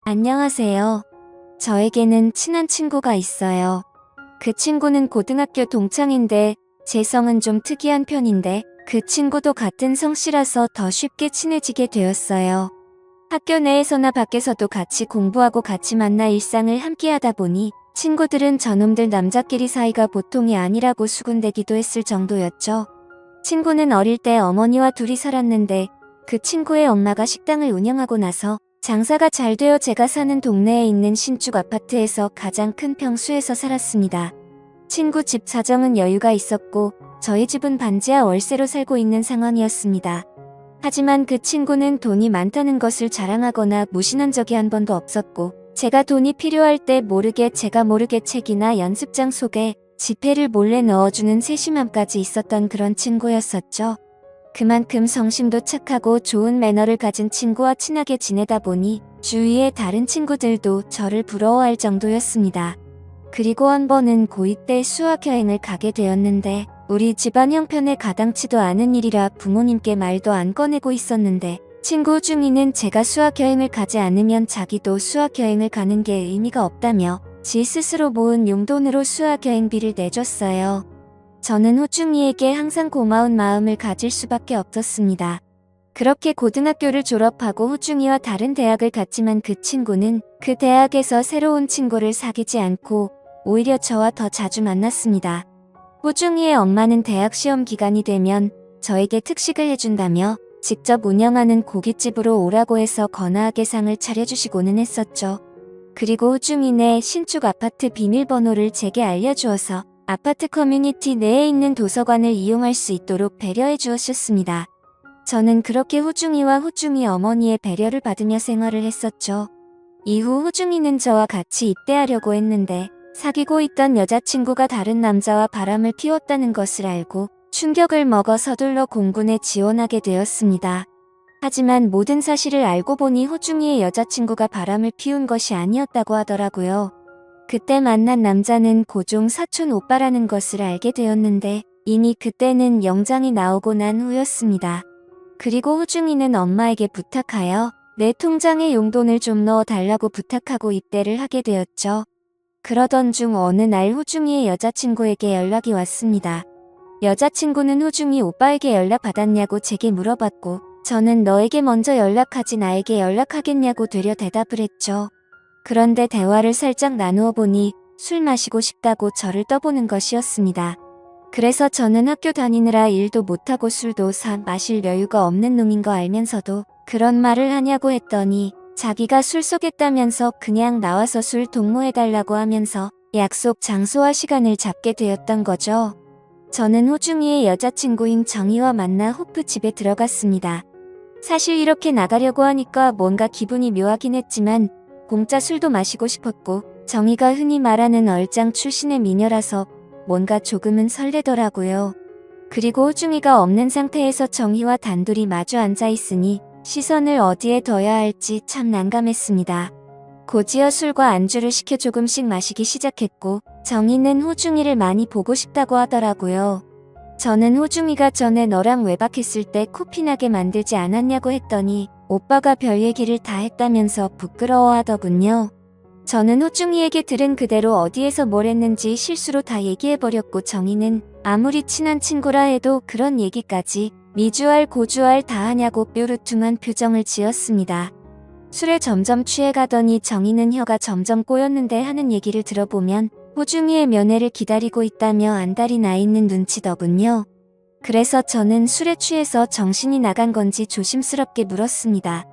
안녕하세요. 저에게는 친한 친구가 있어요. 그 친구는 고등학교 동창인데 제 성은 좀 특이한 편인데 그 친구도 같은 성씨라서 더 쉽게 친해지게 되었어요. 학교 내에서나 밖에서도 같이 공부하고 같이 만나 일상을 함께하다 보니 친구들은 저놈들 남자끼리 사이가 보통이 아니라고 수군대기도 했을 정도였죠. 친구는 어릴 때 어머니와 둘이 살았는데 그 친구의 엄마가 식당을 운영하고 나서 장사가 잘 되어 제가 사는 동네에 있는 신축 아파트에서 가장 큰 평수에서 살았습니다. 친구 집 사정은 여유가 있었고 저희 집은 반지하 월세로 살고 있는 상황이었습니다. 하지만 그 친구는 돈이 많다는 것을 자랑하거나 무신한 적이 한 번도 없었고 제가 돈이 필요할 때 제가 모르게 책이나 연습장 속에 지폐를 몰래 넣어주는 세심함까지 있었던 그런 친구였었죠. 그만큼 성심도 착하고 좋은 매너를 가진 친구와 친하게 지내다 보니 주위의 다른 친구들도 저를 부러워할 정도였습니다. 그리고 한 번은 고2 때 수학여행을 가게 되었는데 우리 집안 형편에 가당치도 않은 일이라 부모님께 말도 안 꺼내고 있었는데 친구 중이는 제가 수학여행을 가지 않으면 자기도 수학여행을 가는 게 의미가 없다며 지 스스로 모은 용돈으로 수학여행비를 내줬어요. 저는 호중이에게 항상 고마운 마음을 가질 수밖에 없었습니다. 그렇게 고등학교를 졸업하고 호중이와 다른 대학을 갔지만 그 친구는 그 대학에서 새로운 친구를 사귀지 않고 오히려 저와 더 자주 만났습니다. 호중이의 엄마는 대학 시험 기간이 되면 저에게 특식을 해준다며 직접 운영하는 고깃집으로 오라고 해서 거나하게 상을 차려주시고는 했었죠. 그리고 호중이네 신축 아파트 비밀번호를 제게 알려주어서 아파트 커뮤니티 내에 있는 도서관을 이용할 수 있도록 배려해 주었습니다. 저는 그렇게 호중이와 호중이 어머니의 배려를 받으며 생활을 했었죠. 이후 호중이는 저와 같이 입대하려고 했는데 사귀고 있던 여자친구가 다른 남자와 바람을 피웠다는 것을 알고 충격을 먹어 서둘러 공군에 지원하게 되었습니다. 하지만 모든 사실을 알고 보니 호중이의 여자친구가 바람을 피운 것이 아니었다고 하더라고요. 그때 만난 남자는 고종 사촌 오빠라는 것을 알게 되었는데 이미 그때는 영장이 나오고 난 후였습니다. 그리고 호중이는 엄마에게 부탁하여 내 통장에 용돈을 좀 넣어달라고 부탁하고 입대를 하게 되었죠. 그러던 중 어느 날 호중이의 여자친구에게 연락이 왔습니다. 여자친구는 호중이 오빠에게 연락받았냐고 제게 물어봤고 저는 너에게 먼저 연락하지 나에게 연락하겠냐고 되려 대답을 했죠. 그런데 대화를 살짝 나누어 보니 술 마시고 싶다고 저를 떠보는 것이었습니다. 그래서 저는 학교 다니느라 일도 못하고 술도 마실 여유가 없는 놈인 거 알면서도 그런 말을 하냐고 했더니 자기가 술 쏘겠다면서 그냥 나와서 술 동무해달라고 하면서 약속 장소와 시간을 잡게 되었던 거죠. 저는 호중이의 여자친구인 정희와 만나 호프 집에 들어갔습니다. 사실 이렇게 나가려고 하니까 뭔가 기분이 묘하긴 했지만 공짜 술도 마시고 싶었고 정희가 흔히 말하는 얼짱 출신의 미녀라서 뭔가 조금은 설레더라고요. 그리고 호중이가 없는 상태에서 정희와 단둘이 마주 앉아 있으니 시선을 어디에 둬야 할지 참 난감했습니다. 곧이어 술과 안주를 시켜 조금씩 마시기 시작했고 정희는 호중이를 많이 보고 싶다고 하더라고요. 저는 호중이가 전에 너랑 외박했을 때 코피나게 만들지 않았냐고 했더니 오빠가 별 얘기를 다 했다면서 부끄러워하더군요. 저는 호중이에게 들은 그대로 어디에서 뭘 했는지 실수로 다 얘기해버렸고 정희는 아무리 친한 친구라 해도 그런 얘기까지 미주알 고주알 다 하냐고 뾰루퉁한 표정을 지었습니다. 술에 점점 취해가더니 정희는 혀가 점점 꼬였는데 하는 얘기를 들어보면 호중이의 면회를 기다리고 있다며 안달이 나 있는 눈치더군요. 그래서 저는 술에 취해서 정신이 나간 건지 조심스럽게 물었습니다.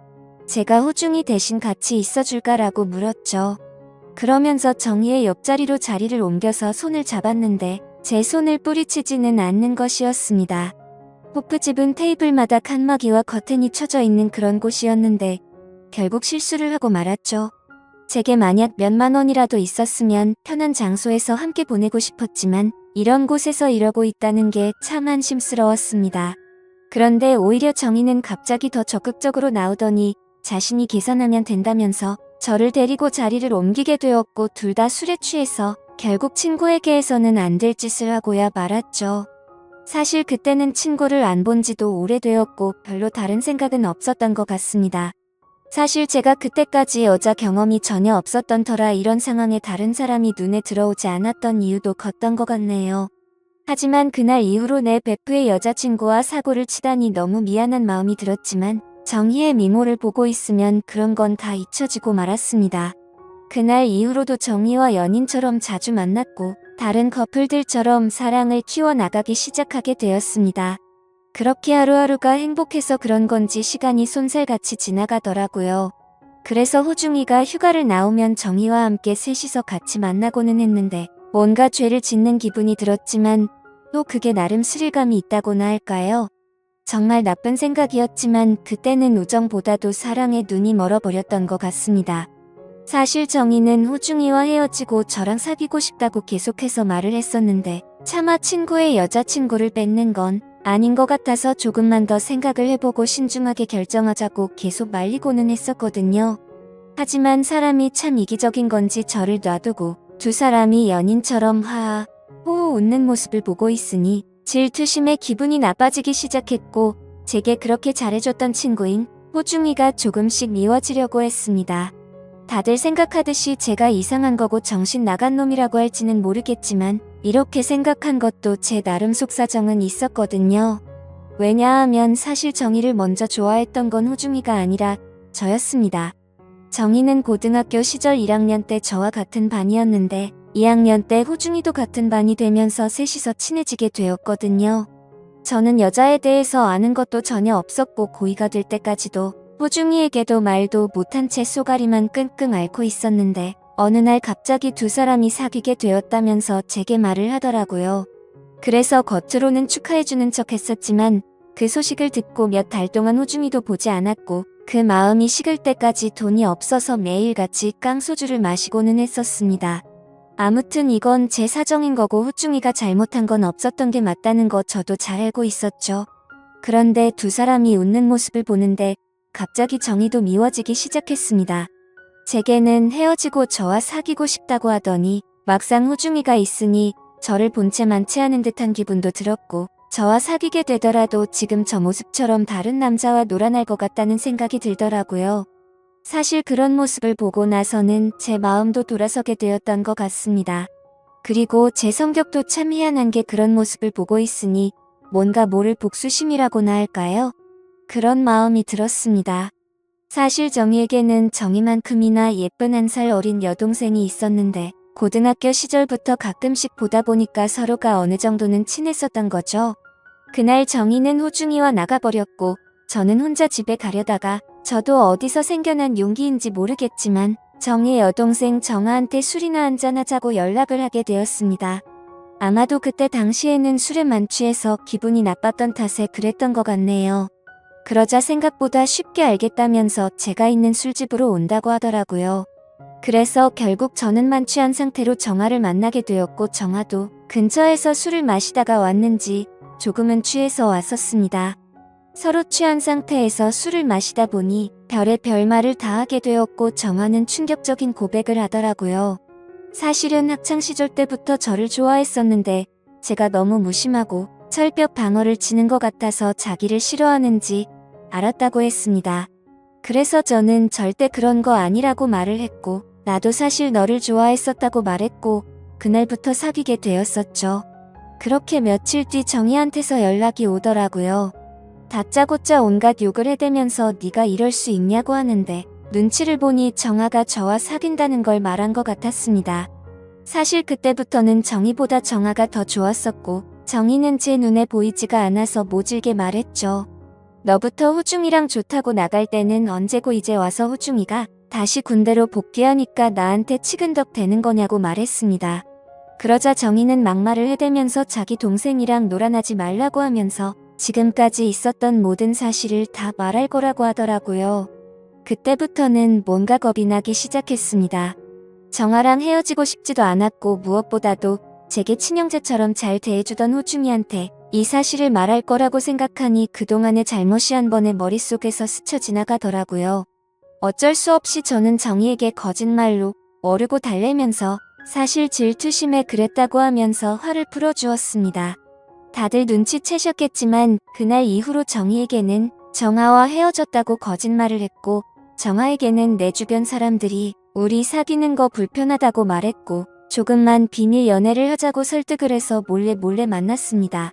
제가 호중이 대신 같이 있어줄까라고 물었죠. 그러면서 정희의 옆자리로 자리를 옮겨서 손을 잡았는데 제 손을 뿌리치지는 않는 것이었습니다. 호프집은 테이블마다 칸막이와 커튼이 쳐져 있는 그런 곳이었는데 결국 실수를 하고 말았죠. 제게 만약 몇만 원이라도 있었으면 편한 장소에서 함께 보내고 싶었지만 이런 곳에서 이러고 있다는 게 참 한심스러웠습니다. 그런데 오히려 정희는 갑자기 더 적극적으로 나오더니 자신이 계산하면 된다면서 저를 데리고 자리를 옮기게 되었고 둘 다 술에 취해서 결국 친구에게 해서는 안 될 짓을 하고야 말았죠. 사실 그때는 친구를 안 본 지도 오래되었고 별로 다른 생각은 없었던 것 같습니다. 사실 제가 그때까지 여자 경험이 전혀 없었던 터라 이런 상황에 다른 사람이 눈에 들어오지 않았던 이유도 컸던 것 같네요. 하지만 그날 이후로 내 베프의 여자친구와 사고를 치다니 너무 미안한 마음이 들었지만 정희의 미모를 보고 있으면 그런 건 다 잊혀지고 말았습니다. 그날 이후로도 정희와 연인처럼 자주 만났고 다른 커플들처럼 사랑을 키워나가기 시작하게 되었습니다. 그렇게 하루하루가 행복해서 그런 건지 시간이 쏜살같이 지나가더라고요. 그래서 호중이가 휴가를 나오면 정희와 함께 셋이서 같이 만나고는 했는데 뭔가 죄를 짓는 기분이 들었지만 또 그게 나름 스릴감이 있다고나 할까요? 정말 나쁜 생각이었지만 그때는 우정보다도 사랑에 눈이 멀어버렸던 것 같습니다. 사실 정희는 호중이와 헤어지고 저랑 사귀고 싶다고 계속해서 말을 했었는데 차마 친구의 여자친구를 뺏는 건 아닌 것 같아서 조금만 더 생각을 해보고 신중하게 결정하자고 계속 말리고는 했었거든요. 하지만 사람이 참 이기적인 건지 저를 놔두고 두 사람이 연인처럼 하하 호호 웃는 모습을 보고 있으니 질투심에 기분이 나빠지기 시작했고 제게 그렇게 잘해줬던 친구인 호중이가 조금씩 미워지려고 했습니다. 다들 생각하듯이 제가 이상한 거고 정신 나간 놈이라고 할지는 모르겠지만 이렇게 생각한 것도 제 나름 속사정은 있었거든요. 왜냐하면 사실 정희를 먼저 좋아했던 건 호중이가 아니라 저였습니다. 정희는 고등학교 시절 1학년 때 저와 같은 반이었는데 2학년 때 호중이도 같은 반이 되면서 셋이서 친해지게 되었거든요. 저는 여자에 대해서 아는 것도 전혀 없었고 고2가 될 때까지도 호중이에게도 말도 못한 채 쏘가리만 끙끙 앓고 있었는데 어느 날 갑자기 두 사람이 사귀게 되었다면서 제게 말을 하더라고요. 그래서 겉으로는 축하해주는 척 했었지만 그 소식을 듣고 몇 달 동안 호중이도 보지 않았고 그 마음이 식을 때까지 돈이 없어서 매일같이 깡소주를 마시고는 했었습니다. 아무튼 이건 제 사정인 거고 호중이가 잘못한 건 없었던 게 맞다는 거 저도 잘 알고 있었죠. 그런데 두 사람이 웃는 모습을 보는데 갑자기 정희도 미워지기 시작했습니다. 제게는 헤어지고 저와 사귀고 싶다고 하더니 막상 호중이가 있으니 저를 본 채 만취하는 듯한 기분도 들었고 저와 사귀게 되더라도 지금 저 모습처럼 다른 남자와 놀아날 것 같다는 생각이 들더라고요. 사실 그런 모습을 보고 나서는 제 마음도 돌아서게 되었던 것 같습니다. 그리고 제 성격도 참 희한한 게 그런 모습을 보고 있으니 뭔가 모를 복수심이라고나 할까요? 그런 마음이 들었습니다. 사실 정희에게는 정희만큼이나 예쁜 1살 어린 여동생이 있었는데 고등학교 시절부터 가끔씩 보다 보니까 서로가 어느 정도는 친했었던 거죠. 그날 정희는 호중이와 나가버렸고 저는 혼자 집에 가려다가 저도 어디서 생겨난 용기인지 모르겠지만 정희의 여동생 정아한테 술이나 한잔하자고 연락을 하게 되었습니다. 아마도 그때 당시에는 술에 만취해서 기분이 나빴던 탓에 그랬던 것 같네요. 그러자 생각보다 쉽게 알겠다면서 제가 있는 술집으로 온다고 하더라고요. 그래서 결국 저는 만취한 상태로 정아를 만나게 되었고 정아도 근처에서 술을 마시다가 왔는지 조금은 취해서 왔었습니다. 서로 취한 상태에서 술을 마시다 보니 별의 별말을 다 하게 되었고 정아는 충격적인 고백을 하더라고요. 사실은 학창시절 때부터 저를 좋아했었는데 제가 너무 무심하고 철벽 방어를 치는 것 같아서 자기를 싫어하는지 알았다고 했습니다. 그래서 저는 절대 그런 거 아니라고 말을 했고 나도 사실 너를 좋아했었다고 말했고 그날부터 사귀게 되었었죠. 그렇게 며칠 뒤 정희한테서 연락이 오더라고요. 다짜고짜 온갖 욕을 해대면서 네가 이럴 수 있냐고 하는데 눈치를 보니 정아가 저와 사귄다는 걸 말한 것 같았습니다. 사실 그때부터는 정희보다 정아가 더 좋았었고 정희는 제 눈에 보이지가 않아서 모질게 말했죠. 너부터 호중이랑 좋다고 나갈 때는 언제고 이제 와서 호중이가 다시 군대로 복귀하니까 나한테 치근덕 대는 거냐고 말했습니다. 그러자 정희는 막말을 해대면서 자기 동생이랑 놀아나지 말라고 하면서 지금까지 있었던 모든 사실을 다 말할 거라고 하더라고요. 그때부터는 뭔가 겁이 나기 시작했습니다. 정아랑 헤어지고 싶지도 않았고 무엇보다도 제게 친형제처럼 잘 대해주던 호중이한테 이 사실을 말할 거라고 생각하니 그동안의 잘못이 한 번에 머릿속에서 스쳐 지나가더라고요. 어쩔 수 없이 저는 정희에게 거짓말로 어르고 달래면서 사실 질투심에 그랬다고 하면서 화를 풀어주었습니다. 다들 눈치채셨겠지만 그날 이후로 정희에게는 정아와 헤어졌다고 거짓말을 했고 정아에게는 내 주변 사람들이 우리 사귀는 거 불편하다고 말했고 조금만 비밀 연애를 하자고 설득을 해서 몰래 만났습니다.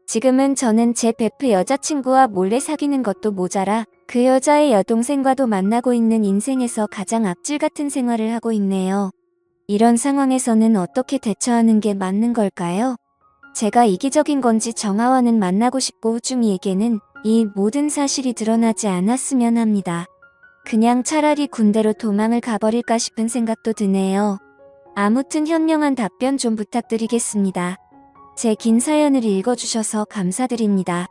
지금은 저는 제 베프 여자친구와 몰래 사귀는 것도 모자라 그 여자의 여동생과도 만나고 있는 인생에서 가장 악질 같은 생활을 하고 있네요. 이런 상황에서는 어떻게 대처하는 게 맞는 걸까요? 제가 이기적인 건지 정아와는 만나고 싶고 호중이에게는 이 모든 사실이 드러나지 않았으면 합니다. 그냥 차라리 군대로 도망을 가버릴까 싶은 생각도 드네요. 아무튼 현명한 답변 좀 부탁드리겠습니다. 제 긴 사연을 읽어주셔서 감사드립니다.